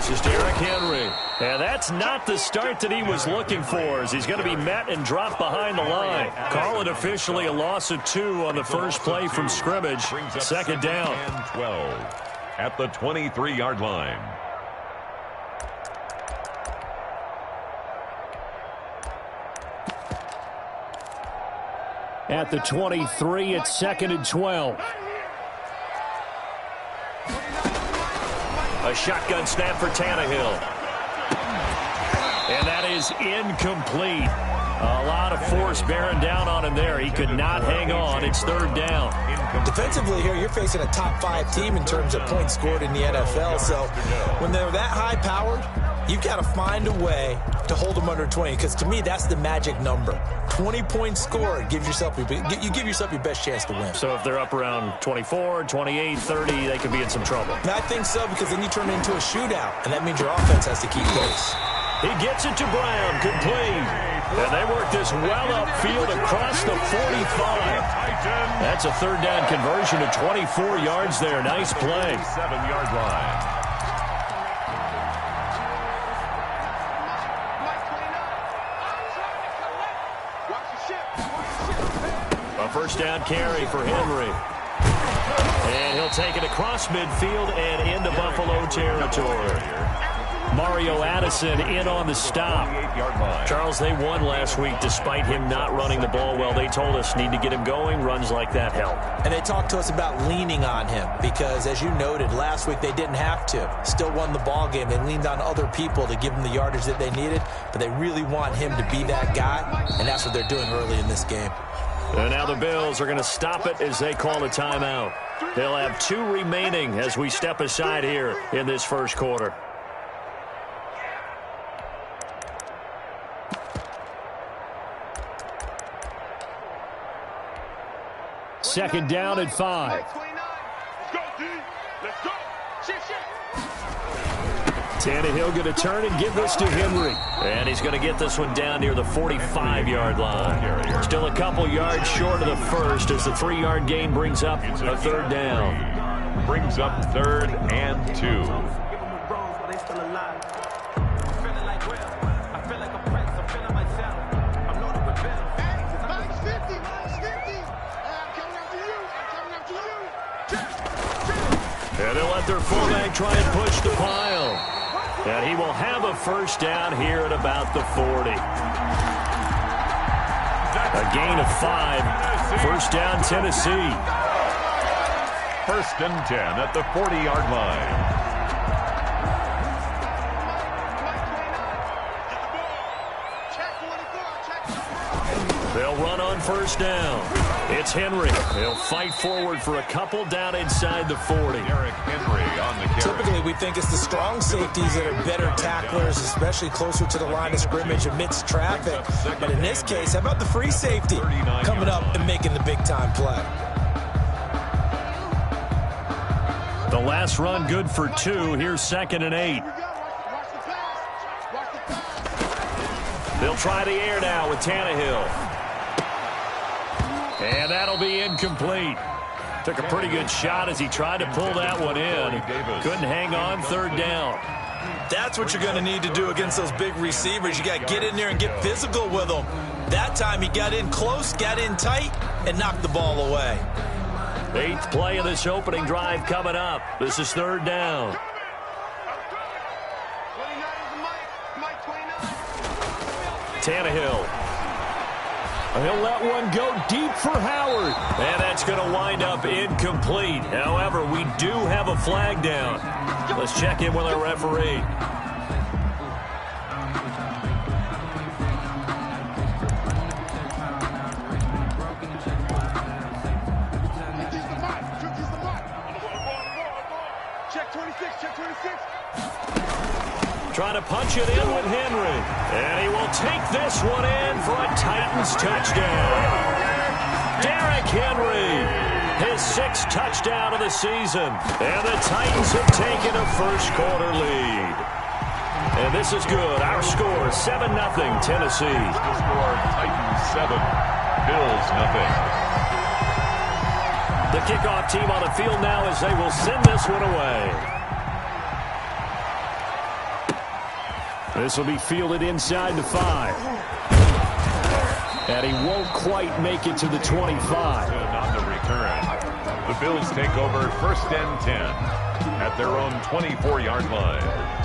This is Derrick Henry. And that's not the start that he was looking for, as he's going to be met and dropped behind the line. Call it officially a loss of 2 on the first play from scrimmage. Second down. 12 at the 23-yard line. At the 23, it's 2nd and 12. A shotgun snap for Tannehill. And that is incomplete. A lot of force bearing down on him there. He could not hang on. It's 3rd down. Defensively here, you're facing a top 5 team in terms of points scored in the NFL. So when they're that high-powered, you've got to find a way to hold them under 20, because to me, that's the magic number. 20 points scored, you give yourself your best chance to win. So if they're up around 24, 28, 30, they could be in some trouble. And I think so, because then you turn it into a shootout, and that means your offense has to keep pace. He gets it to Brown, complete. And they work this well upfield across the 45. That's a 3rd down conversion of 24 yards there. Nice play. 7-yard line. A first down carry for Henry. And he'll take it across midfield and into Buffalo territory. Mario Addison in on the stop. Charles, they won last week despite him not running the ball well. They told us need to get him going. Runs like that help. And they talked to us about leaning on him because, as you noted, last week they didn't have to. Still won the ball game. They leaned on other people to give them the yardage that they needed, but they really want him to be that guy, and that's what they're doing early in this game. And now the Bills are going to stop it as they call a timeout. They'll have 2 remaining as we step aside here in this first quarter. Second down at 5. Tannehill going to turn and give this to Henry. And he's going to get this one down near the 45-yard line. Still a couple yards short of the first as the 3-yard gain brings up a 3rd down. Brings up 3rd and 2. And they'll let their fullback try and push the pile. And he will have a first down here at about the 40. A gain of 5. First down, Tennessee. 1st and 10 at the 40-yard line. They'll run on first down. It's Henry. He'll fight forward for a couple down inside the 40. Derrick Henry on the carry. Typically, we think it's the strong safeties that are better tacklers, especially closer to the line of scrimmage amidst traffic. But in this case, how about the free safety coming up and making the big-time play? The last run good for 2. Here's 2nd and 8. They'll try the air now with Tannehill. And that'll be incomplete. Took a pretty good shot as he tried to pull that one in. Couldn't hang on. 3rd down. That's what you're going to need to do against those big receivers. You got to get in there and get physical with them. That time he got in close, got in tight, and knocked the ball away. 8th play of this opening drive coming up. This is 3rd down. Tannehill. He'll let one go deep for Howard. And that's going to wind up incomplete. However, we do have a flag down. Let's check in with our referee. Check 26, check 26. Trying to punch it in with Henry. And he will take this one in for a Titans touchdown. Derrick Henry, his 6th touchdown of the season. And the Titans have taken a first quarter lead. And this is good. Our score, 7-0, Tennessee. The score, Titans 7, Bills 0. The kickoff team on the field now as they will send this one away. This will be fielded inside the 5. And he won't quite make it to the 25. On the return, the Bills take over 1st and 10 at their own 24-yard line.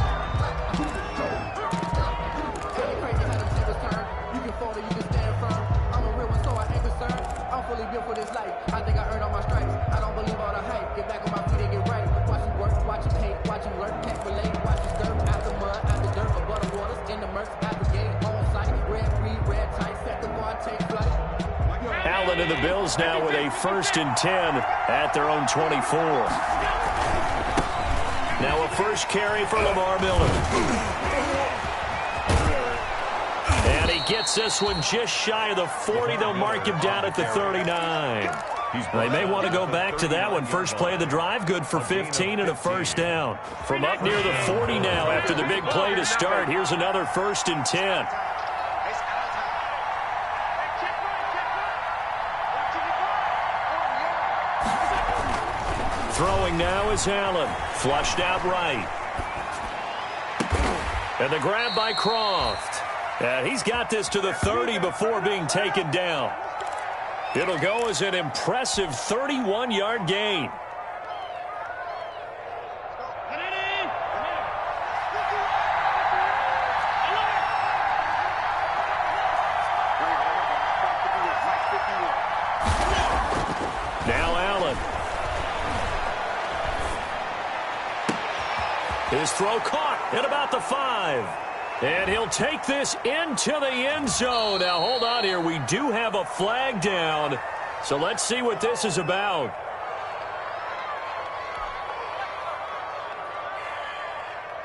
Allen and the Bills now with a 1st and 10 at their own 24. Now a first carry for Lamar Miller. And he gets this one just shy of the 40. They'll mark him down at the 39. They may want to go back to that one. First play of the drive, good for 15 and a first down. From up near the 40 now after the big play to start, here's another 1st and 10. Throwing now is Allen. Flushed out right. And the grab by Croft. And he's got this to the 30 before being taken down. It'll go as an impressive 31-yard gain. Now Allen. His throw caught at about the 5. And he'll take this into the end zone. Now, hold on here. We do have a flag down. So let's see what this is about.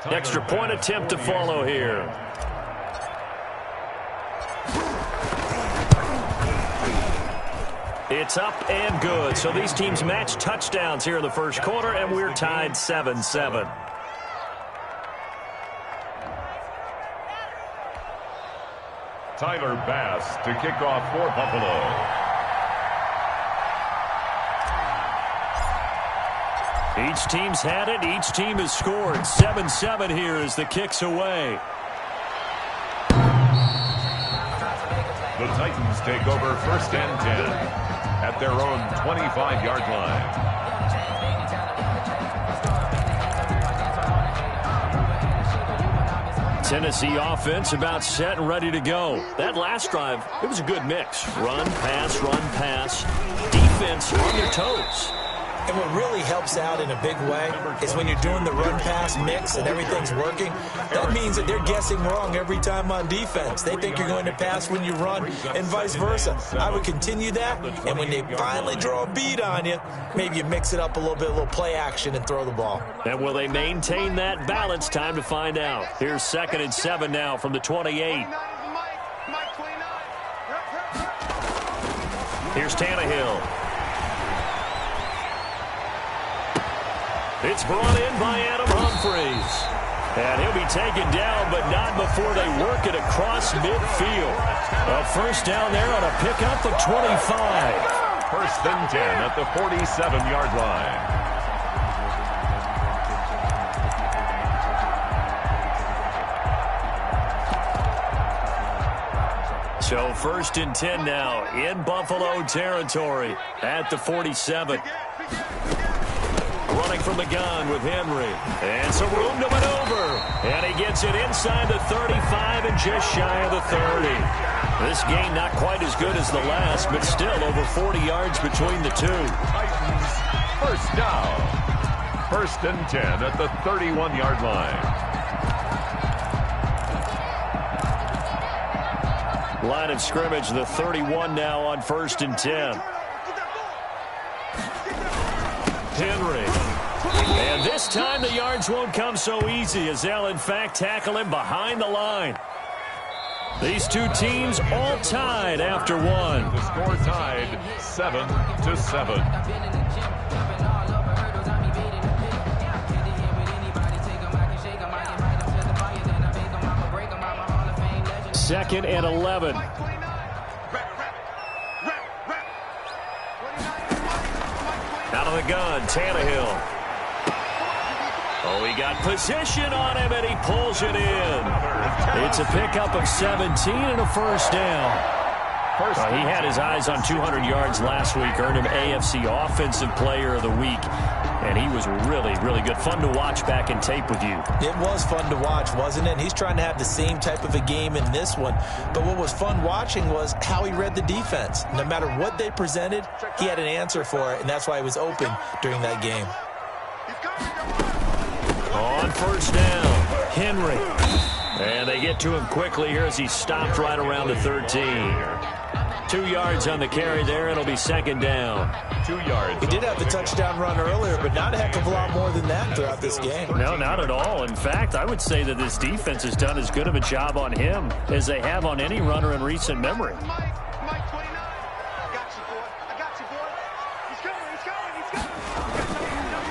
Extra point attempt to follow here. It's up and good. So these teams match touchdowns here in the first quarter, and we're tied 7-7. Tyler Bass to kick off for Buffalo. Each team's had it. Each team has scored. 7-7 here as the kick's away. The Titans take over 1st and 10 at their own 25-yard line. Tennessee offense about set and ready to go. That last drive, it was a good mix. Run, pass, defense on their toes. And what really helps out in a big way is when you're doing the run-pass mix and everything's working, that means that they're guessing wrong every time on defense. They think you're going to pass when you run and vice versa. I would continue that, and when they finally draw a beat on you, maybe you mix it up a little play action and throw the ball. And will they maintain that balance? Time to find out. Here's 2nd and 7 now from the 28. Here's Tannehill. It's brought in by Adam Humphries. And he'll be taken down, but not before they work it across midfield. A first down there on a pickup of 25. 1st and 10 at the 47-yard line. So 1st and 10 now in Buffalo territory at the 47. Running from the gun with Henry. And some room to maneuver. And he gets it inside the 35 and just shy of the 30. This game not quite as good as the last, but still over 40 yards between the two. Titans, first down. 1st and 10 at the 31-yard line. Line of scrimmage, the 31 now on 1st and 10. Henry. And this time the yards won't come so easy as they'll in fact tackle him behind the line. These two teams all tied after one. The score tied 7-7. 2nd and 11. Out of the gun, Tannehill. Oh, he got position on him, and he pulls it in. It's a pickup of 17 and a first down. He had his eyes on 200 yards last week, earned him AFC Offensive Player of the Week, and he was really, really good. Fun to watch back in tape with you. It was fun to watch, wasn't it? And he's trying to have the same type of a game in this one. But what was fun watching was how he read the defense. No matter what they presented, he had an answer for it, and that's why he was open during that game. On first down, Henry. And they get to him quickly here as he stopped right around the 13. 2 yards on the carry there. It'll be second down. 2 yards. He did have the touchdown run earlier, but not a heck of a lot more than that throughout this game. No, not at all. In fact, I would say that this defense has done as good of a job on him as they have on any runner in recent memory.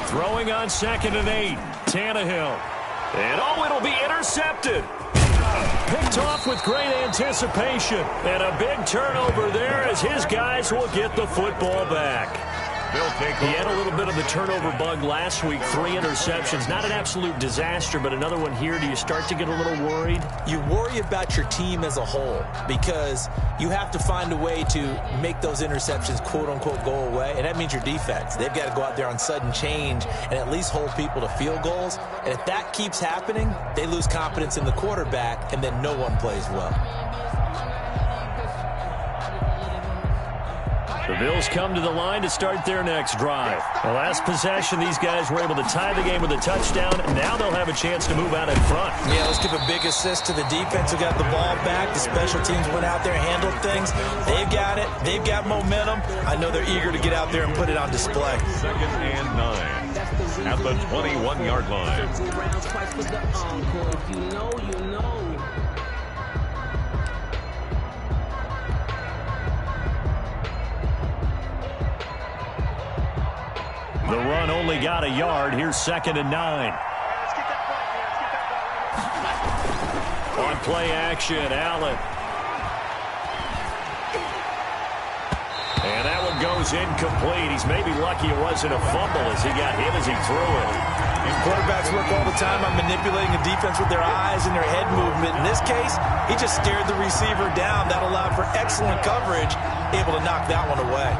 Throwing on 2nd and 8. Tannehill. And it'll be intercepted. Picked off with great anticipation. And a big turnover there as his guys will get the football back. He had a little bit of the turnover bug last week. 3 interceptions. Not an absolute disaster, but another one here. Do you start to get a little worried? You worry about your team as a whole because you have to find a way to make those interceptions, quote-unquote, go away, and that means your defense. They've got to go out there on sudden change and at least hold people to field goals. And if that keeps happening, they lose confidence in the quarterback, and then no one plays well. The Bills come to the line to start their next drive. The last possession, these guys were able to tie the game with a touchdown. Now they'll have a chance to move out in front. Yeah, let's give a big assist to the defense who got the ball back. The special teams went out there and handled things. They've got it. They've got momentum. I know they're eager to get out there and put it on display. 2nd and 9 at the 21-yard line. The run only got a yard. Here's 2nd and 9. On play action, Allen. And that one goes incomplete. He's maybe lucky it wasn't a fumble as he got hit as he threw it. Quarterbacks work all the time on manipulating the defense with their eyes and their head movement. In this case, he just stared the receiver down. That allowed for excellent coverage, able to knock that one away.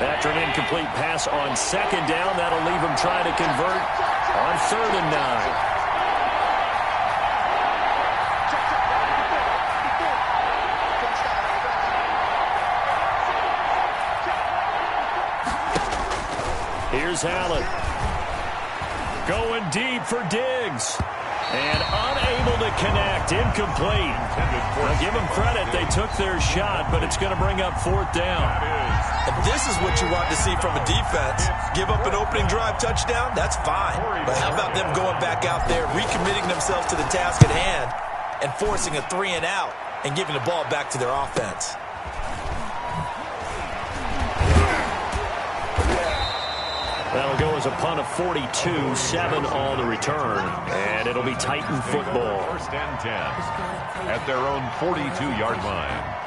After an incomplete pass on 2nd down, that'll leave him trying to convert on 3rd and 9. Here's Allen. Going deep for Diggs. And unable to connect. Incomplete. Now give them credit. They took their shot, but it's going to bring up 4th down. And this is what you want to see from a defense. Give up an opening drive touchdown, that's fine. But how about them going back out there, recommitting themselves to the task at hand, and forcing a 3 and out, and giving the ball back to their offense. That'll go as a punt of 42, 7 on the return, and it'll be Titan football. 1st and 10 at their own 42-yard line.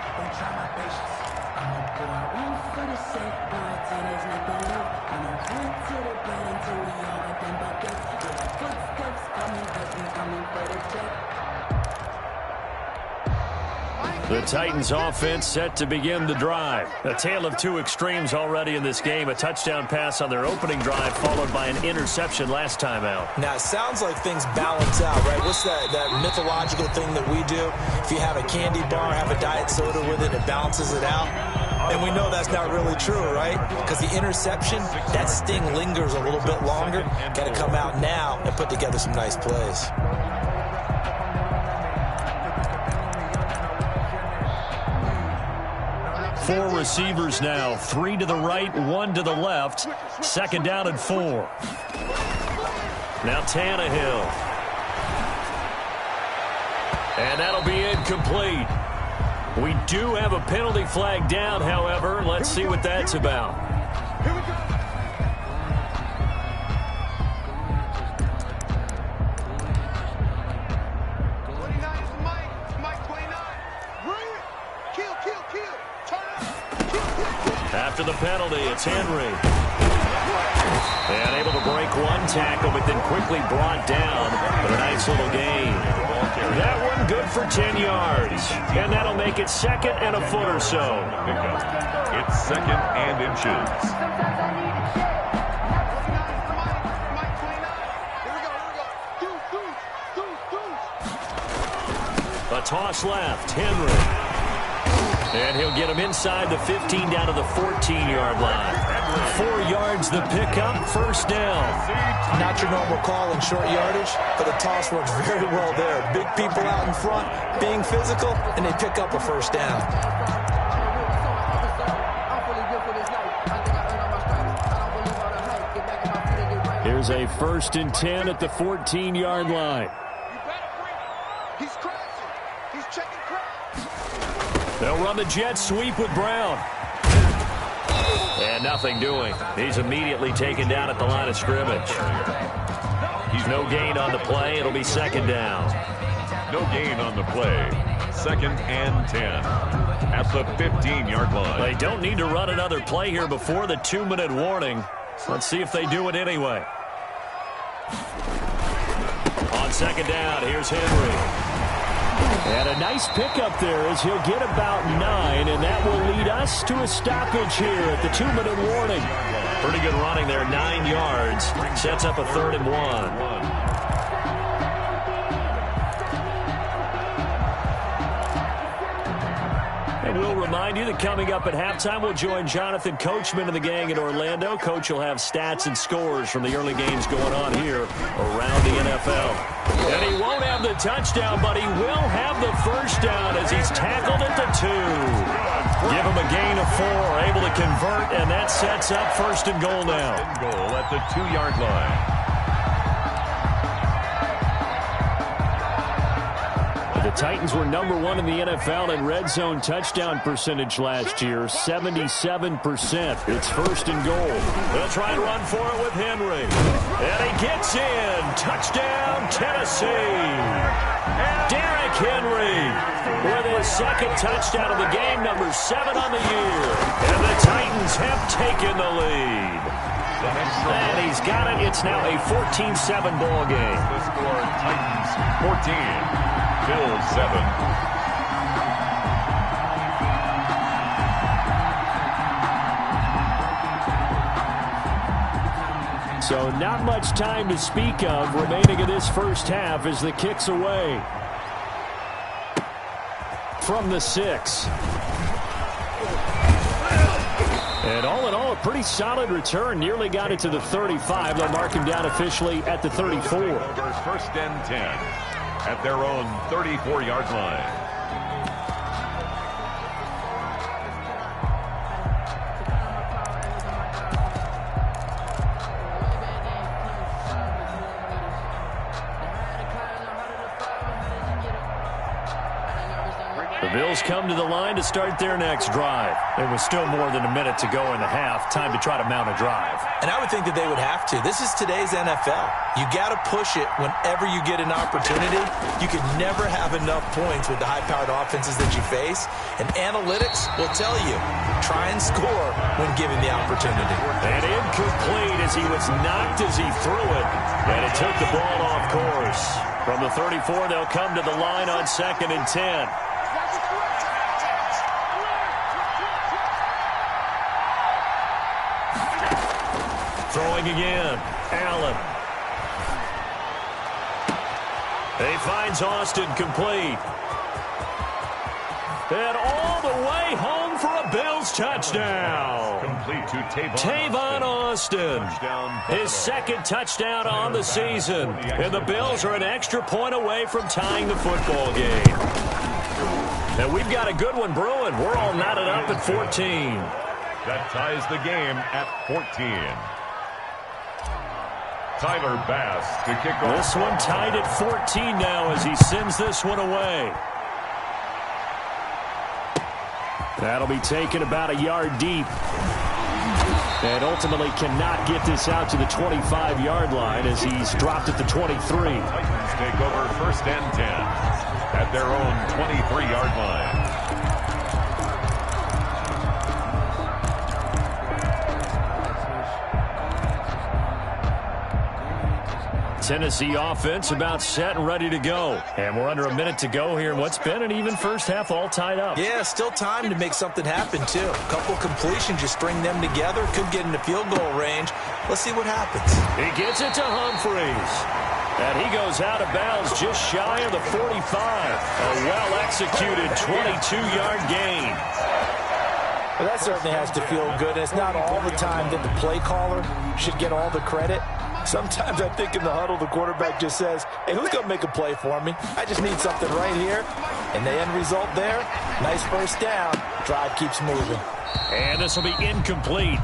The Titans offense set to begin the drive. A tale of two extremes already in this game. A touchdown pass on their opening drive followed by an interception last time out. Now, it sounds like things balance out, right? What's that mythological thing that we do? If you have a candy bar, have a diet soda with it, it balances it out. And we know that's not really true, right? Because the interception, that sting lingers a little bit longer. Got to come out now and put together some nice plays. Four receivers now, 3 to the right, 1 to the left. 2nd down and 4. Now Tannehill. And that'll be incomplete. We do have a penalty flag down, however. Let's see what that's about. Here we go. Mike 29. Bring it. Kill. Turn up. Kill. After the penalty, it's Henry. And able to break one tackle, but then quickly brought down. But a nice little gain. That one good for 10 yards. And that'll make it 2nd and a foot or so. It's 2nd and inches. A toss left, Henry. And he'll get him inside the 15 down to the 14-yard line. 4 yards the pickup, first down. Not your normal call in short yardage, but the toss works very well there. Big people out in front, being physical, and they pick up a first down. Here's a 1st and 10 at the 14-yard line. He's crashing. He's checking crash. They'll run the jet sweep with Brown. And nothing doing. He's immediately taken down at the line of scrimmage. He's no gain on the play. It'll be 2nd down. No gain on the play. 2nd and 10 at the 15-yard line. They don't need to run another play here before the 2-minute warning. Let's see if they do it anyway. On 2nd down, here's Henry. And a nice pickup there as he'll get about 9, and that will lead us to a stoppage here at the 2-minute warning. Pretty good running there, 9 yards. Sets up a 3rd and 1. And we'll remind you that coming up at halftime, we'll join Jonathan Coachman and the gang in Orlando. Coach will have stats and scores from the early games going on here around the NFL. And he won't have the touchdown, but he will have the first down as he's tackled at the 2. Give him a gain of 4, able to convert, and that sets up 1st and goal now. Goal at the 2-yard line. The Titans were number 1 in the NFL in red zone touchdown percentage last year, 77%. It's 1st and goal. They'll try and run for it with Henry. And he gets in. Touchdown, Tennessee. Derrick Henry with his 2nd touchdown of the game, number 7 on the year. And the Titans have taken the lead. And he's got it. It's now a 14-7 ball game. The score, Titans 14. Bills 7. So not much time to speak of remaining in this first half as the kick's away. From the 6. And all in all, a pretty solid return. Nearly got it to the 35. They'll mark him down officially at the 34. 1st and 10 at their own 34-yard line. The Bills come to the line to start their next drive. There was still more than a minute to go in the half. Time to try to mount a drive. And I would think that they would have to. This is today's NFL. You got to push it whenever you get an opportunity. You can never have enough points with the high-powered offenses that you face. And analytics will tell you, try and score when given the opportunity. And incomplete as he was knocked as he threw it. And it took the ball off course. From the 34, they'll come to the line on 2nd and 10. Throwing again. Allen. He finds Austin complete. And all the way home for a Bills touchdown. Complete to Tavon Austin. His 2nd touchdown on the season. And the Bills are an extra point away from tying the football game. And we've got a good one brewing. We're all knotted up at 14. That ties the game at 14. Tyler Bass to kick off. This one tied at 14 now as he sends this one away. That'll be taken about a yard deep. And ultimately cannot get this out to the 25-yard line as he's dropped at the 23. Titans take over 1st and 10 at their own 23-yard line. Tennessee offense about set and ready to go. And we're under a minute to go here in what's been an even first half, all tied up. Yeah, still time to make something happen, too. A couple completions, you string them together, could get into field goal range. Let's see what happens. He gets it to Humphreys. And he goes out of bounds just shy of the 45. A well-executed 22-yard gain. Well, that certainly has to feel good. It's not all the time that the play caller should get all the credit. Sometimes I think in the huddle, the quarterback just says, hey, who's going to make a play for me? I just need something right here. And the end result there, nice first down. Drive keeps moving. And this will be incomplete.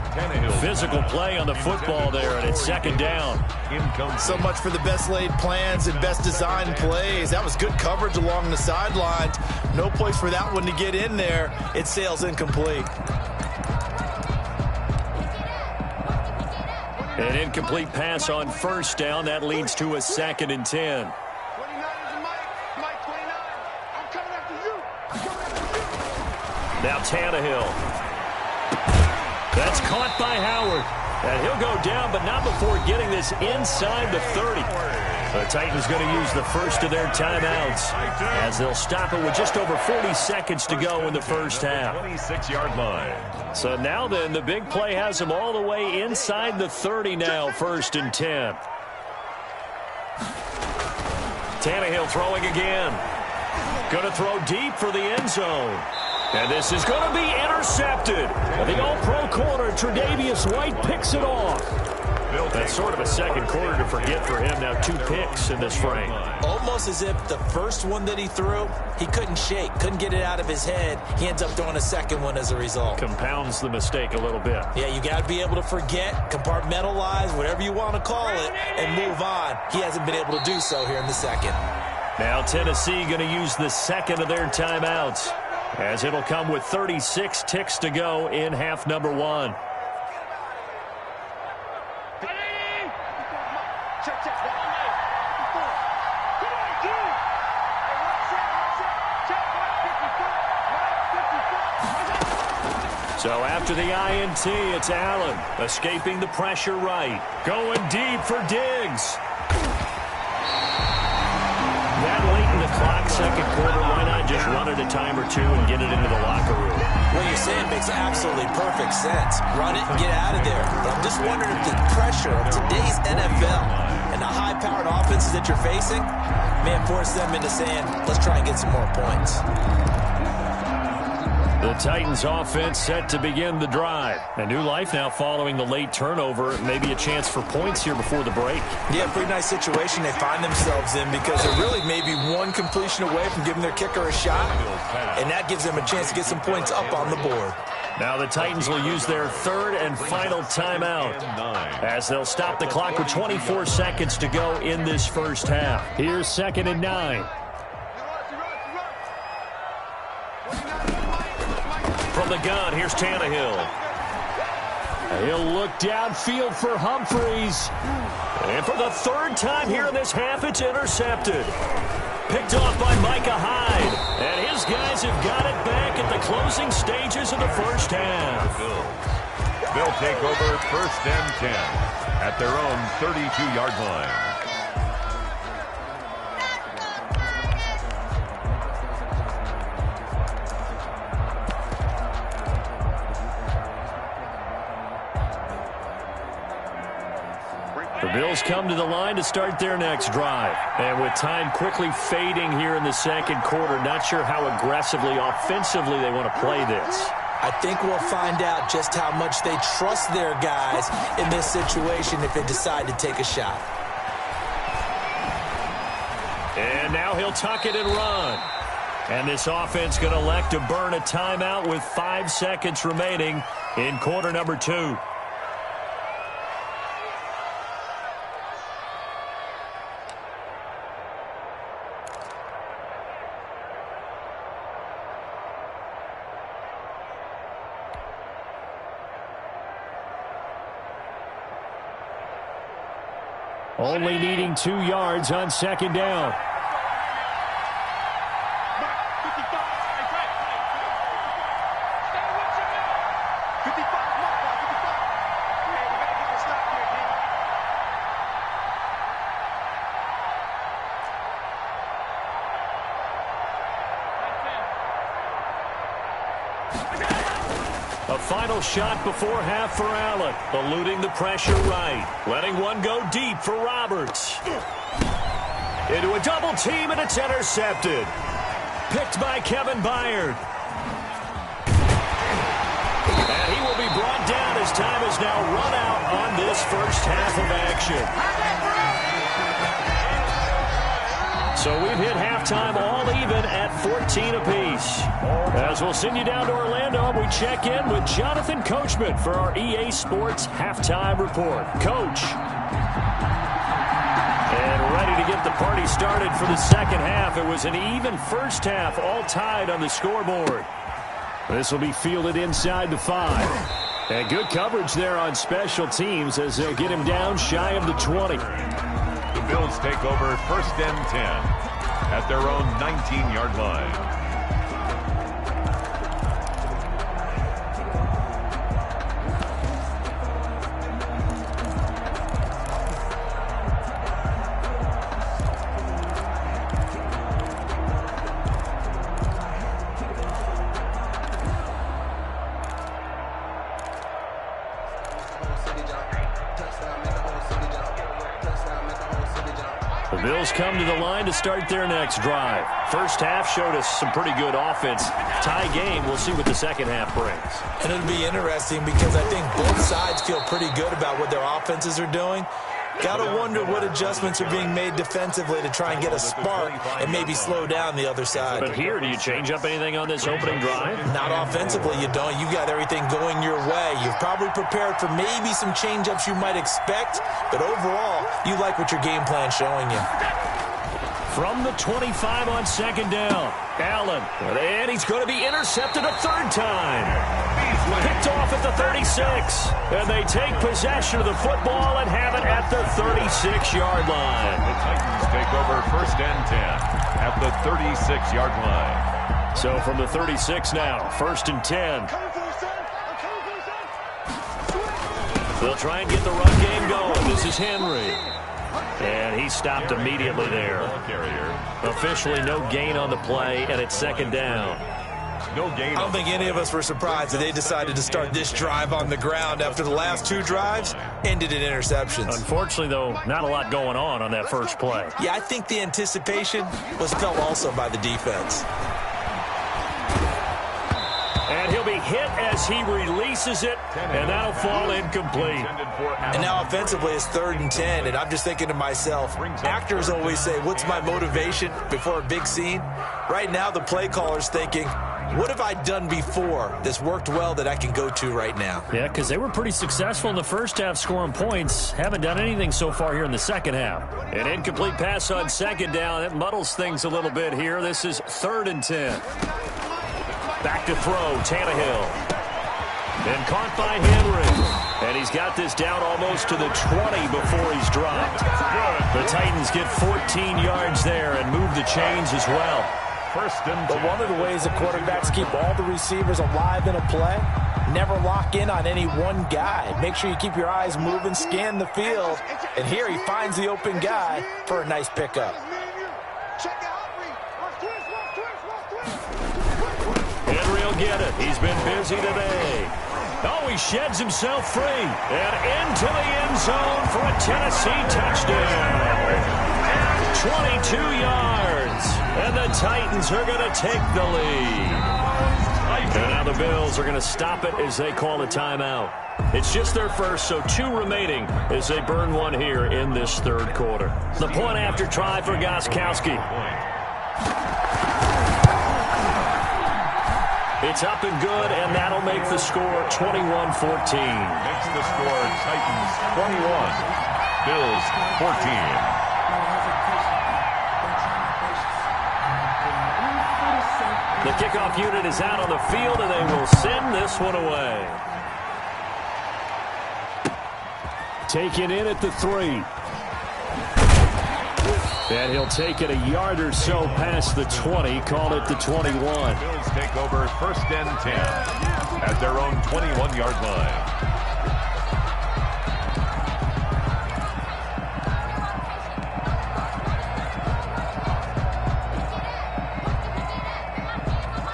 Physical play on the football there, and it's second down. So much for the best laid plans and best designed plays. That was good coverage along the sidelines. No place for that one to get in there. It sails incomplete. An incomplete pass on first down. That leads to a 2nd and 10. Now Tannehill. That's caught by Howard. And he'll go down, but not before getting this inside the 30. The Titans going to use the first of their timeouts as they'll stop it with just over 40 seconds to go in the first half. 26-yard line. So now then, the big play has them all the way inside the 30 now, 1st and 10. Tannehill throwing again. Going to throw deep for the end zone. And this is going to be intercepted. And the all-pro corner, Tre'Davious White, picks it off. That's sort of a second quarter to forget for him. Now 2 picks in this frame. Almost as if the first one that he threw, he couldn't shake, couldn't get it out of his head. He ends up throwing a second one as a result. Compounds the mistake a little bit. Yeah, you got to be able to forget, compartmentalize, whatever you want to call it, and move on. He hasn't been able to do so here in the second. Now Tennessee going to use the second of their timeouts, as it'll come with 36 ticks to go in half number 1. So after the INT, it's Allen escaping the pressure right. Going deep for Diggs. That late in the clock, second quarter, why not just run it a time or two and get it into the locker room? What you're saying makes absolutely perfect sense. Run it and get out of there. But I'm just wondering if the pressure of today's NFL and the high-powered offenses that you're facing may force them into saying, let's try and get some more points. The Titans offense set to begin the drive. A new life now following the late turnover. Maybe a chance for points here before the break. Yeah, pretty nice situation they find themselves in because they're really maybe one completion away from giving their kicker a shot. And that gives them a chance to get some points up on the board. Now the Titans will use their third and final timeout as they'll stop the clock with 24 seconds to go in this first half. Here's 2nd and 9. From the gun, here's Tannehill. He'll look downfield for Humphreys. And for the third time here in this half, it's intercepted. Picked off by Micah Hyde. And his guys have got it back at the closing stages of the first half. They'll take over 1st and 10 at their own 32-yard line. The Bills come to the line to start their next drive. And with time quickly fading here in the second quarter, not sure how aggressively, offensively they want to play this. I think we'll find out just how much they trust their guys in this situation if they decide to take a shot. And now he'll tuck it and run. And this offense going to elect to burn a timeout with 5 seconds remaining in quarter number 2. Only needing 2 yards on 2nd down. A final shot before half for Allen. Eluding the pressure right. Letting one go deep for Roberts. Into a double team, and it's intercepted. Picked by Kevin Byard. And he will be brought down as time is now run out on this first half of action. So we've hit halftime all even at 14 apiece. As we'll send you down to Orlando, we check in with Jonathan Coachman for our EA Sports Halftime Report. Coach. And ready to get the party started for the second half. It was an even first half, all tied on the scoreboard. This will be fielded inside the 5. And good coverage there on special teams as they'll get him down shy of the 20. The Bills take over first and 10 at their own 19-yard line. The Bills come to the line to start their next drive. First half showed us some pretty good offense. Tie game, we'll see what the second half brings. And it'll be interesting because I think both sides feel pretty good about what their offenses are doing. Got to wonder what adjustments are being made defensively to try and get a spark and maybe slow down the other side. But here, do you change up anything on this opening drive? Not offensively, you don't. You got everything going your way. You've probably prepared for maybe some change-ups you might expect, but overall, you like what your game plan's showing you. From the 25 on second down, Allen, and he's going to be intercepted a third time. Picked off at the 36, and they take possession of the football and have it at the 36-yard line. The Titans take over first and 10 at the 36-yard line. So from the 36 now, first and 10. They'll try and get the run game going. This is Henry. And he stopped immediately there. Officially no gain on the play, and it's second down. No gain. I don't think any of us were surprised that they decided to start this drive on the ground after the last two drives ended in interceptions. Unfortunately, though, not a lot going on that first play. Yeah, I think the anticipation was felt also by the defense. And he'll be hit as he releases it, and that'll fall incomplete. And now offensively it's 3rd and 10, and I'm just thinking to myself, actors always say, what's my motivation before a big scene? Right now the play caller's thinking, what have I done before that's worked well that I can go to right now? Yeah, because they were pretty successful in the first half scoring points. Haven't done anything so far here in the second half. An incomplete pass on second down. It muddles things a little bit here. This is 3rd and 10. Back to throw, Tannehill. And caught by Henry. And he's got this down almost to the 20 before he's dropped. The Titans get 14 yards there and move the chains as well. First and 10. But one of the ways the quarterbacks keep all the receivers alive in a play, never lock in on any one guy. Make sure you keep your eyes moving, scan the field. And here he finds the open guy for a nice pickup. Henry will get it. He's been busy today. Oh, he sheds himself free. And into the end zone for a Tennessee touchdown. 22 yards. And the Titans are going to take the lead. And now the Bills are going to stop it as they call a timeout. It's just their first, so 2 remaining as they burn one here in this third quarter. The point after try for Gostkowski. It's up and good, and that'll make the score 21-14. Makes the score Titans 21, Bills 14. The kickoff unit is out on the field, and they will send this one away. Taken in at the 3. And he'll take it a yard or so past the 20, call it the 21. Bills take over first and 10 at their own 21-yard line.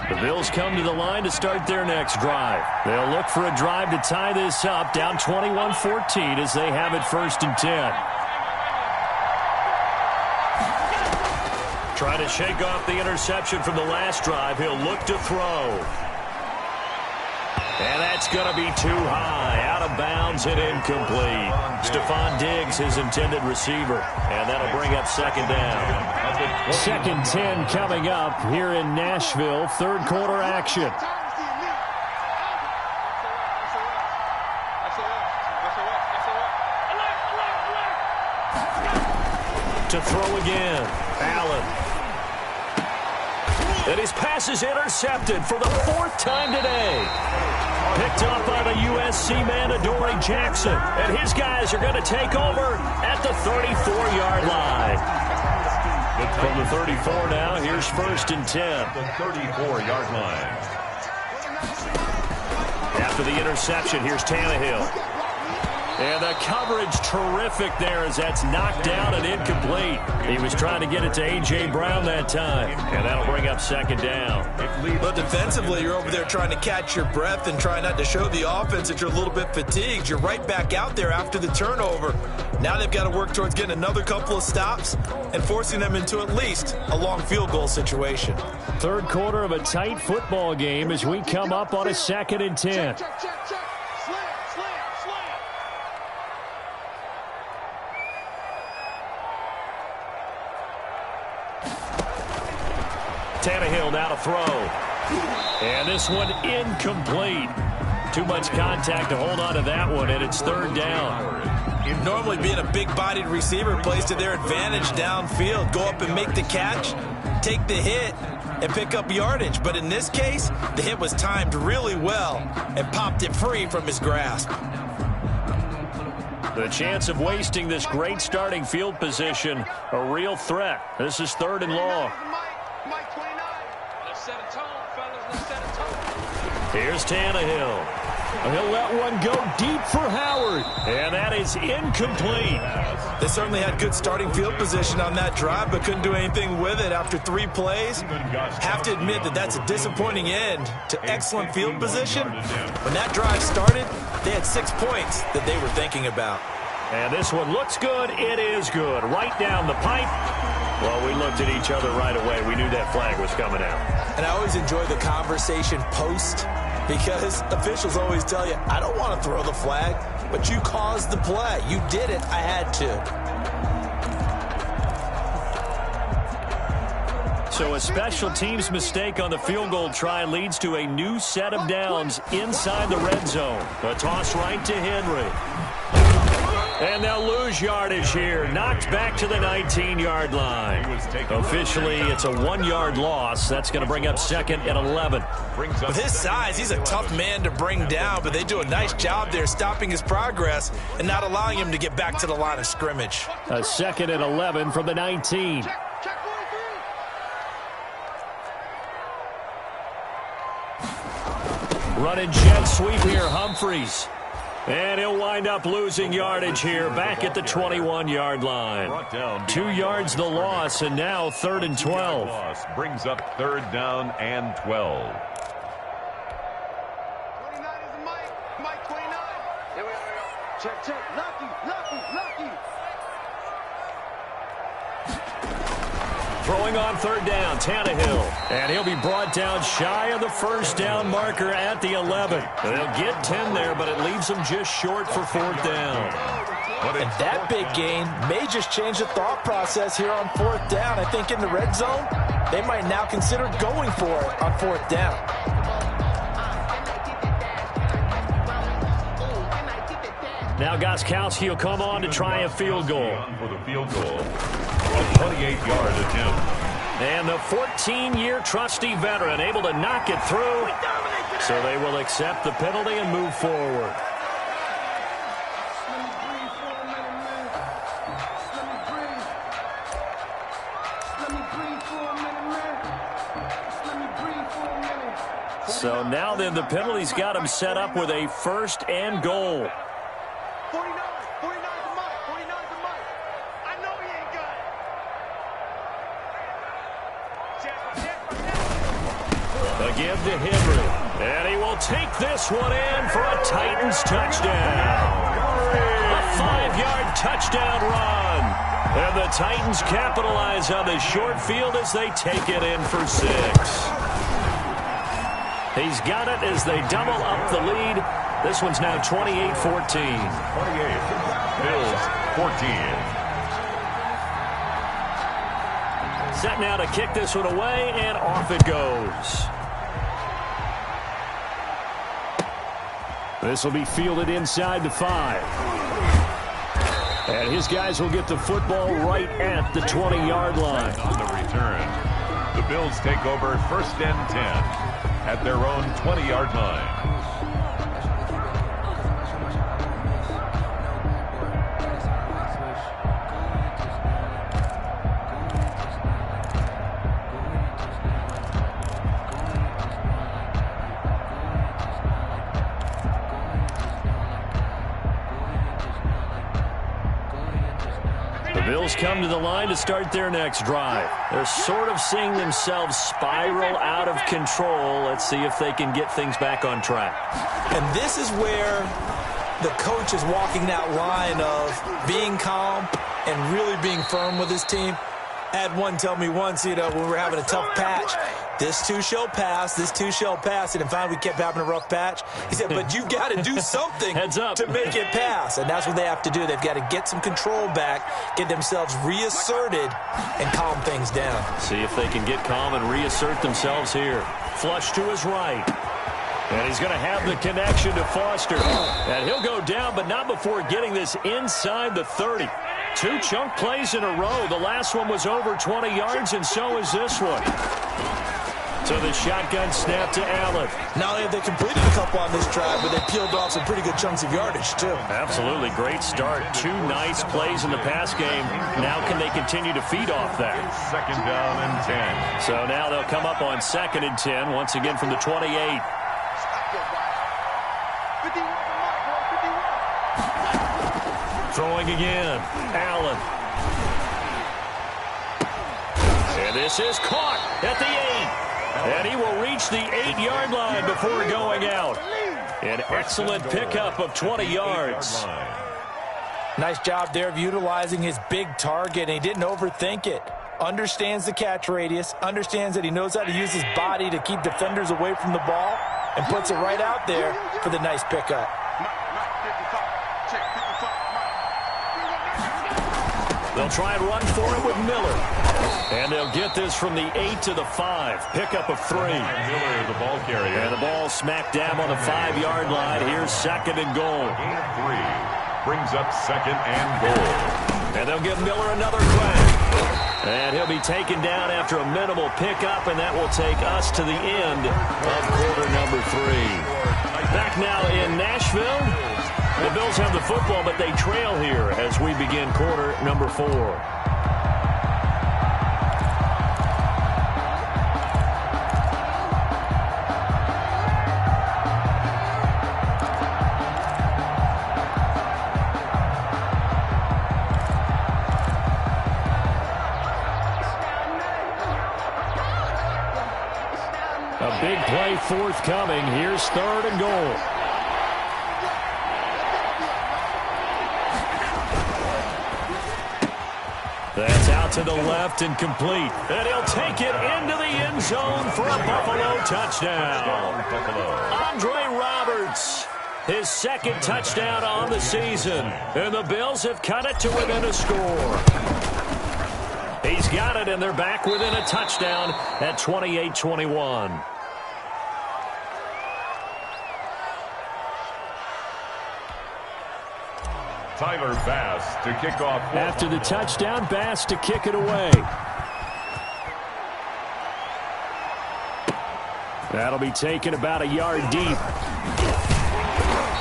The The Bills come to the line to start their next drive. They'll look for a drive to tie this up, down 21-14 as they have it 1st and 10. Trying to shake off the interception from the last drive. He'll look to throw. And that's going to be too high. Out of bounds and incomplete. Stephon Diggs, his intended receiver. And that'll bring up 2nd down. 2nd 10 coming up here in Nashville. 3rd quarter action. To throw again. Allen. And his pass is intercepted for the 4th time today. Picked up by the USC man, Adoree Jackson. And his guys are going to take over at the 34-yard line. From the 34 now, here's 1st and 10. The 34-yard line. After the interception, here's Tannehill. And the coverage terrific there as that's knocked down and incomplete. He was trying to get it to A.J. Brown that time. And that'll bring up 2nd down. But defensively, you're over there trying to catch your breath and try not to show the offense that you're a little bit fatigued. You're right back out there after the turnover. Now they've got to work towards getting another couple of stops and forcing them into at least a long field goal situation. 3rd quarter of a tight football game as we come up on a 2nd and 10. Check. Slam. Tannehill now to throw. And this one incomplete. Too much contact to hold on to that one, and it's 3rd down. Normally being a big-bodied receiver plays to their advantage downfield. Go up and make the catch, take the hit, and pick up yardage. But in this case, the hit was timed really well and popped it free from his grasp. The chance of wasting this great starting field position, a real threat. This is 3rd and long. Mike 29. Let's set a tone, fellas. Let's set a tone. Here's Tannehill. He'll let one go deep for Howard. And that is incomplete. They certainly had good starting field position on that drive, but couldn't do anything with it after 3 plays. Have to admit that that's a disappointing end to excellent field position. When that drive started, they had 6 points that they were thinking about. And this one looks good. It is good. Right down the pipe. Well, we looked at each other right away. We knew that flag was coming out. And I always enjoy the conversation post, because officials always tell you, I don't want to throw the flag, but you caused the play. You did it. I had to. So a special teams mistake on the field goal try leads to a new set of downs inside the red zone. A toss right to Henry. And they'll lose yardage here. Knocked back to the 19-yard line. Officially, it's a 1-yard loss. That's going to bring up 2nd and 11. With his size, he's a tough man to bring down, but they do a nice job there stopping his progress and not allowing him to get back to the line of scrimmage. A 2nd and 11 from the 19. Running jet sweep here, Humphreys. And he'll wind up losing yardage here back at the 21-yard line. 2 yards the loss, and now 3rd and 12. Brings up 3rd down and 12. 29 is the Mike 29. Here we go. Check. Lucky. Throwing on 3rd down, Tannehill. And he'll be brought down shy of the 1st down marker at the 11. They'll get 10 there, but it leaves them just short for 4th down. And that big gain may just change the thought process here on 4th down. I think in the red zone, they might now consider going for it on 4th down. Now Gostkowski will come on to try a field goal. For the field goal. A 28-yard attempt. And the 14-year trusty veteran able to knock it through. So they will accept the penalty and move forward. So now then the penalty's got him set up with a 1st and goal. 49 to Mike. I know he ain't got it. The give to Henry. And he will take this one in for a Titans touchdown. A 5-yard touchdown run. And the Titans capitalize on the short field as they take it in for 6. He's got it as they double up the lead. This one's now 28-14. 28. Bills 14. Set now to kick this one away, and off it goes. This will be fielded inside the 5. And his guys will get the football right at the 20-yard line. On the return, the Bills take over 1st and 10 at their own 20-yard line. Bills come to the line to start their next drive. They're sort of seeing themselves spiral out of control. Let's see if they can get things back on track. And this is where the coach is walking that line of being calm and really being firm with his team. I had one tell me once, when we were having a tough patch, this too shall pass, this too shall pass. And finally we kept having a rough patch. He said, but you've got to do something Heads up. to make it pass. And that's what they have to do. They've got to get some control back, get themselves reasserted, and calm things down. See if they can get calm and reassert themselves here. Flush to his right. And he's going to have the connection to Foster. And he'll go down, but not before getting this inside the 30. 2 chunk plays in a row. The last one was over 20 yards, and so is this one. So the shotgun snap to Allen. Not only have they completed a couple on this drive, but they peeled off some pretty good chunks of yardage, too. Absolutely. Great start. 2 nice plays in the pass game. Now can they continue to feed off that? 2nd down and 10. So now they'll come up on 2nd and 10, once again from the 28. Throwing again. Allen. And this is caught at the 8. And he will reach the 8-yard line before going out. An excellent pickup of 20 yards. Nice job there of utilizing his big target, and he didn't overthink it. Understands the catch radius, understands that he knows how to use his body to keep defenders away from the ball, and puts it right out there for the nice pickup. They'll try and run for it with Miller. And they'll get this from the 8 to the 5. Pickup of 3. Miller, the ball carrier. And the ball smack dab on the 5-yard line. Here's 2nd and goal. Gain of 3. Brings up 2nd and goal. And they'll give Miller another crack. And he'll be taken down after a minimal pickup, and that will take us to the end of quarter number 3. Back now in Nashville. The Bills have the football, but they trail here as we begin quarter number 4. A big play forthcoming. Here's 3rd and goal. That's out to the left and complete. And he'll take it into the end zone for a Buffalo touchdown. Andre Roberts, his 2nd touchdown on the season. And the Bills have cut it to within a score. He's got it, and they're back within a touchdown at 28-21. Tyler Bass to kick off. After the touchdown, Bass to kick it away. That'll be taken about a yard deep.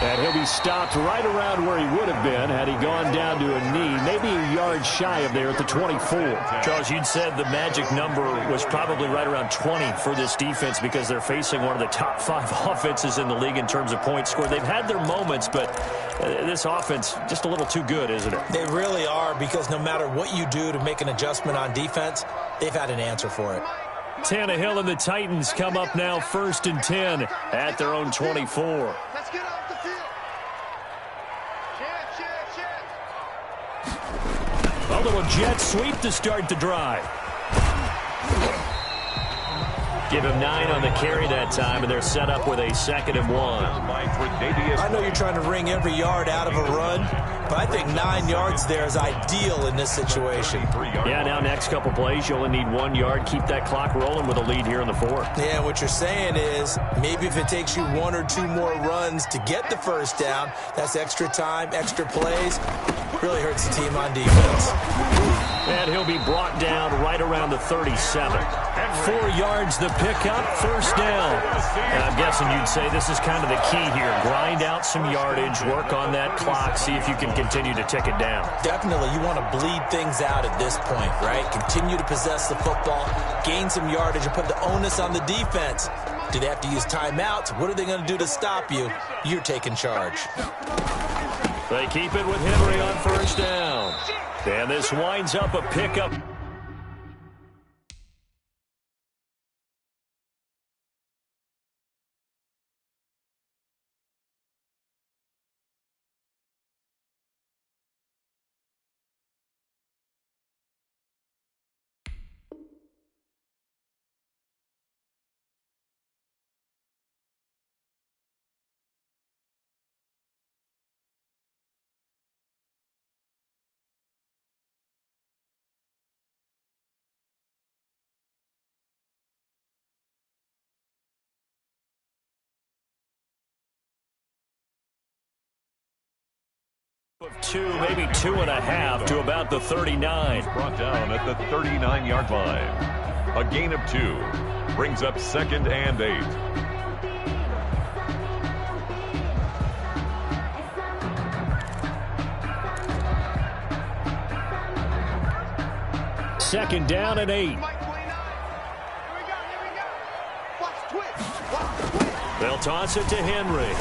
And he'll be stopped right around where he would have been had he gone down to a knee, maybe a yard shy of there at the 24. Charles, you'd said the magic number was probably right around 20 for this defense because they're facing one of the top 5 offenses in the league in terms of points scored. They've had their moments, but this offense just a little too good, isn't it? They really are, because no matter what you do to make an adjustment on defense, they've had an answer for it. Tannehill and the Titans come up now 1st and 10 at their own 24. Let's get off the field. Chance. A little jet sweep to start the drive. Give him 9 on the carry that time, and they're set up with a 2nd and 1. I know you're trying to wring every yard out of a run, but I think 9 yards there is ideal in this situation. Yeah, now next couple plays, you only need 1 yard. Keep that clock rolling with a lead here in the 4th. Yeah, what you're saying is maybe if it takes you 1 or 2 more runs to get the first down, that's extra time, extra plays. Really hurts the team on defense. And he'll be brought down right around the 37. 4 yards the pickup, first down. And I'm guessing you'd say this is kind of the key here. Grind out some yardage, work on that clock, see if you can continue to tick it down. Definitely, you want to bleed things out at this point, right? Continue to possess the football, gain some yardage, and put the onus on the defense. Do they have to use timeouts? What are they going to do to stop you? You're taking charge. They keep it with Henry on first down. And this winds up a pickup. Of 2, maybe 2.5 to about the 39. Brought down at the 39-yard line. A gain of 2 brings up 2nd and 8. Second down and 8. Here we go. Watch twitch. Watch twitch. They'll toss it to Henry.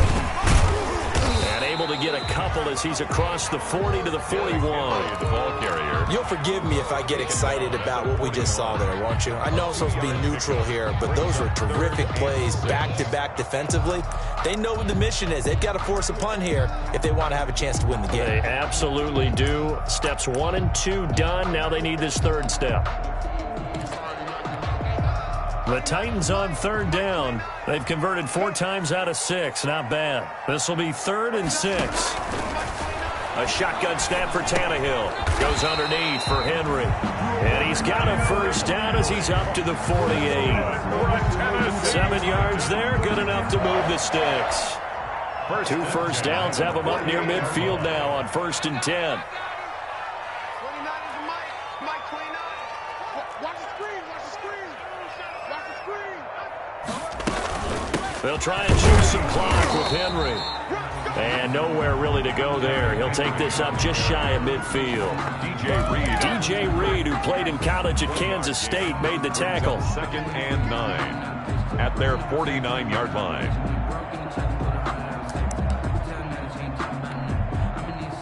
And able to get a couple as he's across the 40 to the 41. The ball carrier. You'll forgive me if I get excited about what we just saw there, won't you? I know I'm supposed to be neutral here, but those were terrific plays back-to-back defensively. They know what the mission is. They've got to force a punt here if they want to have a chance to win the game. They absolutely do. Steps 1 and 2 done. Now they need this 3rd step. The Titans on 3rd down. They've converted 4 times out of 6. Not bad. This will be 3rd and 6. A shotgun snap for Tannehill. Goes underneath for Henry. And he's got a first down as he's up to the 48. 7 yards there. Good enough to move the sticks. 2 first downs have him up near midfield now on 1st and 10. 29 is the Mike. Mike 29. Watch the screen. Watch the screen. Watch the screen. They'll try and choose some clock with Henry. And nowhere really to go there. He'll take this up just shy of midfield. DJ Reed, who played in college at Kansas State, made the tackle. 2nd and 9 at their 49-yard line.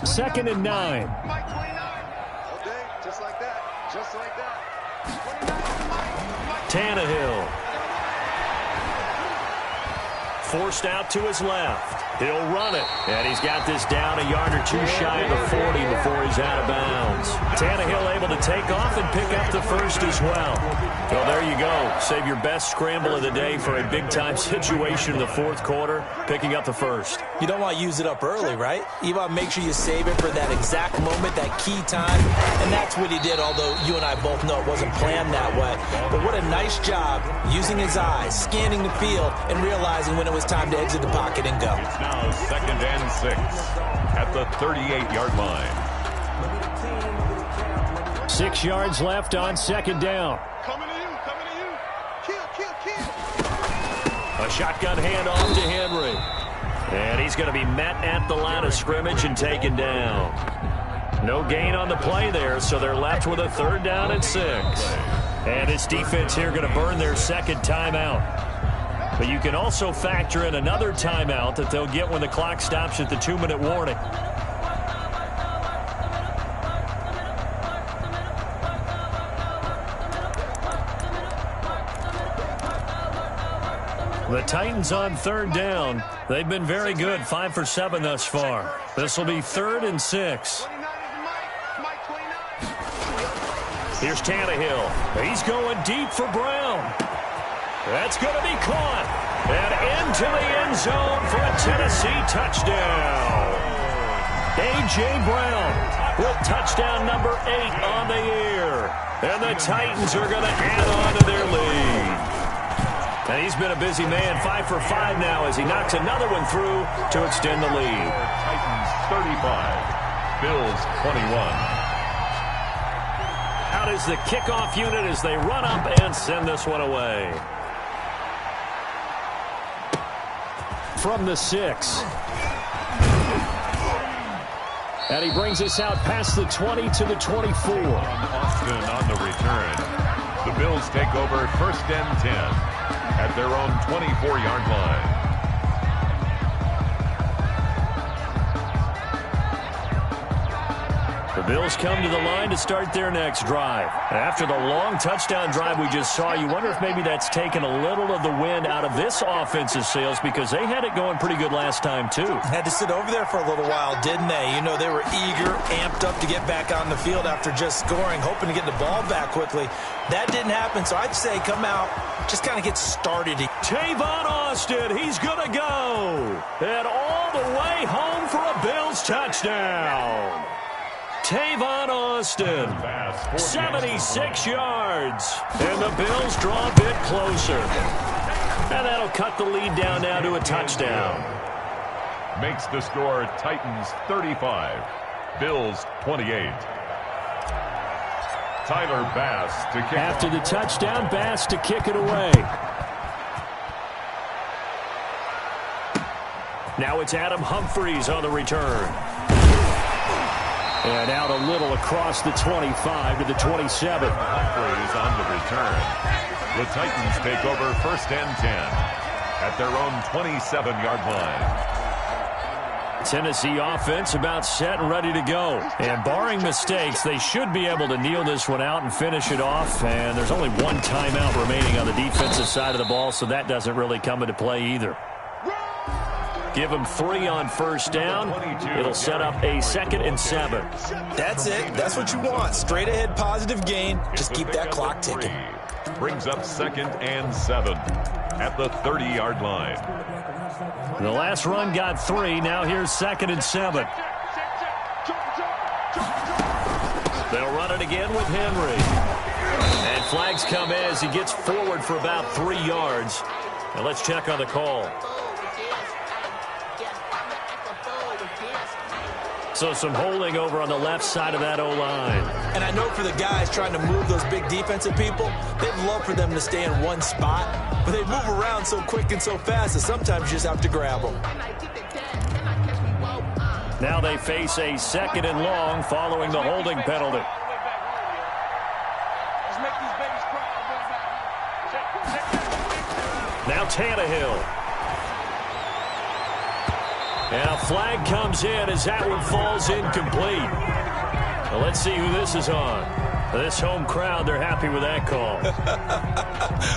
2nd and 9. Mike 29. Okay, just like that. Just like that. 29 is the Mike. Tannehill. Forced out to his left. He'll run it. And he's got this down a yard or 2 shy of the 40 before he's out of bounds. Tannehill able to take off and pick up the first as well. Well, there you go. Save your best scramble of the day for a big-time situation in the 4th quarter, picking up the first. You don't want to use it up early, right? You want to make sure you save it for that exact moment, that key time. And that's what he did, although you and I both know it wasn't planned that way. But what a nice job using his eyes, scanning the field, and realizing when it was time to exit the pocket and go. It's now 2nd and 6 at the 38-yard line. 6 yards left on 2nd down. Coming to you. Coming to you. Kill, kill, kill. A shotgun handoff to Henry. And he's going to be met at the line of scrimmage and taken down. No gain on the play there, so they're left with a 3rd down and 6. And his defense here going to burn their 2nd timeout. But you can also factor in another timeout that they'll get when the clock stops at the 2-minute warning. The Titans on third down. They've been very good, 5 for 7 thus far. This will be 3rd and 6. Here's Tannehill. He's going deep for Brown. That's going to be caught. And into the end zone for a Tennessee touchdown. A.J. Brown with touchdown number 8 on the year. And the Titans are going to add on to their lead. And he's been a busy man, 5 for 5 now as he knocks another one through to extend the lead. Titans 35, Bills 21. Out is the kickoff unit as they run up and send this one away. From the 6. And he brings us out past the 20 to the 24. Austin on the return. The Bills take over 1st and 10 at their own 24-yard line. The Bills come to the line to start their next drive. After the long touchdown drive we just saw, you wonder if maybe that's taken a little of the wind out of this offensive sails because they had it going pretty good last time, too. Had to sit over there for a little while, didn't they? You know, they were eager, amped up to get back on the field after just scoring, hoping to get the ball back quickly. That didn't happen, so I'd say come out, just kind of get started. Tavon Austin, he's going to go. And all the way home for a Bills touchdown. Tavon Austin, 76 yards. And the Bills draw a bit closer. And that'll cut the lead down now to a touchdown. Makes the score Titans 35, Bills 28. Tyler Bass to kick. After the touchdown, Bass to kick it away. Now it's Adam Humphries on the return. And out a little across the 25 to the 27. Humphries on the return. The Titans take over 1st and 10 at their own 27-yard line. Tennessee offense about set and ready to go. And barring mistakes, they should be able to kneel this one out and finish it off. And there's only one timeout remaining on the defensive side of the ball, so that doesn't really come into play either. Give them 3 on 1st down. It'll set up a 2nd and 7. That's it. That's what you want. Straight ahead, positive gain. Just keep that clock ticking. Brings up 2nd and 7 at the 30-yard line. The last run got 3. Now here's 2nd and 7. They'll run it again with Henry. And flags come in as he gets forward for about 3 yards. Now let's check on the call. So some holding over on the left side of that O-line. And I know for the guys trying to move those big defensive people, they'd love for them to stay in one spot. But they move around so quick and so fast that sometimes you just have to grab them. Now they face a 2nd and long following the holding penalty. Now Tannehill. And a flag comes in as that one falls incomplete. Well, let's see who this is on. This home crowd, they're happy with that call.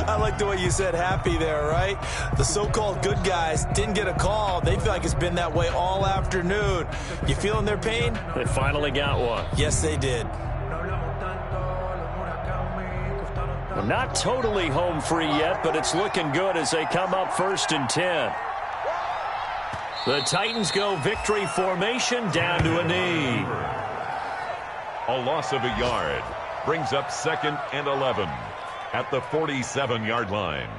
I like the way you said happy there, right? The so-called good guys didn't get a call. They feel like it's been that way all afternoon. You feeling their pain? They finally got one. Yes, they did. Well, not totally home free yet, but it's looking good as they come up 1st and 10. The Titans go victory formation down to a knee. A loss of a yard brings up 2nd and 11 at the 47-yard line.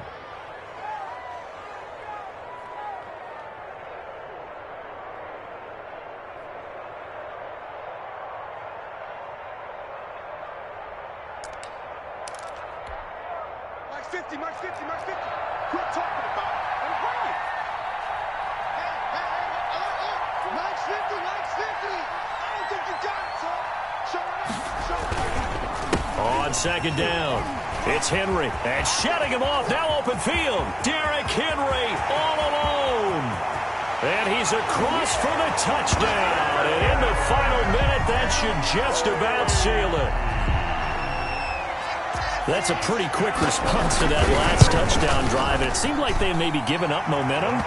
Mark 50, Mark 50, Mark 50. Quit talking about it. I'm hurry. Hey, Mark 50, Mark 50. I don't think you got it, son. On 2nd down, it's Henry. And shutting him off, now open field. Derrick Henry all alone. And he's across for the touchdown. And in the final minute, that should just about seal it. That's a pretty quick response to that last touchdown drive. And it seemed like they had maybe given up momentum.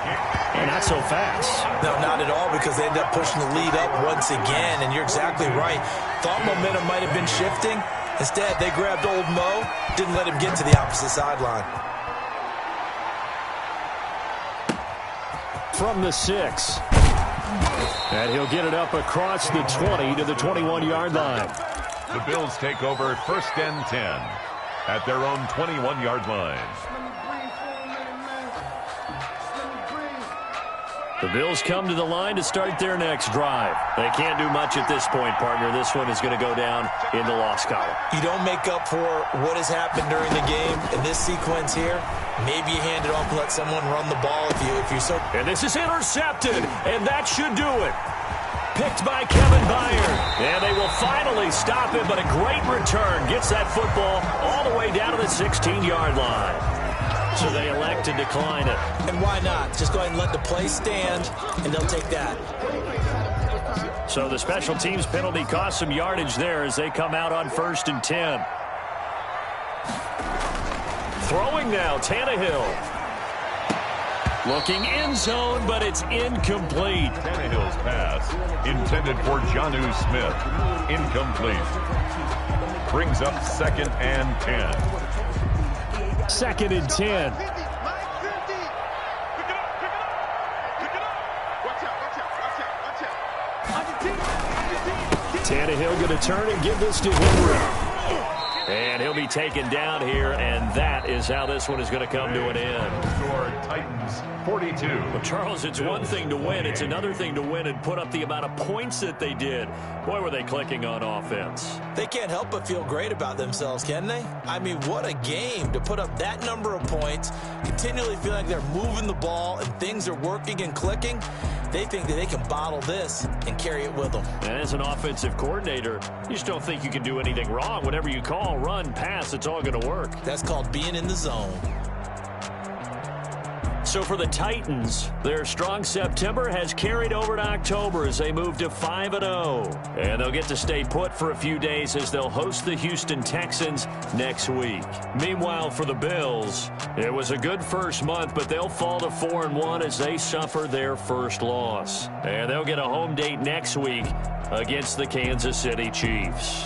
And not so fast. No, not at all, because they ended up pushing the lead up once again. And you're exactly right. Thought momentum might have been shifting. Instead, they grabbed old Mo, didn't let him get to the opposite sideline. From the 6. And he'll get it up across the 20 to the 21-yard line. The Bills take over 1st and 10 at their own 21-yard line. The Bills come to the line to start their next drive. They can't do much at this point, partner. This one is going to go down in the loss column. You don't make up for what has happened during the game in this sequence here. Maybe you hand it off and let someone run the ball if you're so... And this is intercepted, and that should do it. Picked by Kevin Byard. And they will finally stop him, but a great return. Gets that football all the way down to the 16-yard line. So they elect to decline it. And why not? Just go ahead and let the play stand, and they'll take that. So the special teams penalty cost some yardage there as they come out on 1st and 10. Throwing now, Tannehill. Looking end zone, but it's incomplete. Tannehill's pass, intended for Jonnu Smith, incomplete. Brings up 2nd and 10. 2nd and 10. Tannehill going to turn and give this to Henry. And he'll be taken down here, and that is how this one is going to come to an end. Score Titans 42. Well, Charles, it's one thing to win. It's another thing to win and put up the amount of points that they did. Boy, were they clicking on offense. They can't help but feel great about themselves, can they? I mean, what a game to put up that number of points, continually feel like they're moving the ball and things are working and clicking. They think that they can bottle this and carry it with them. And as an offensive coordinator, you just don't think you can do anything wrong. Whatever you call, run, pass, it's all going to work. That's called being in the zone. So for the Titans, their strong September has carried over to October as they move to 5-0. And they'll get to stay put for a few days as they'll host the Houston Texans next week. Meanwhile, for the Bills, it was a good first month, but they'll fall to 4-1 as they suffer their first loss. And they'll get a home date next week against the Kansas City Chiefs.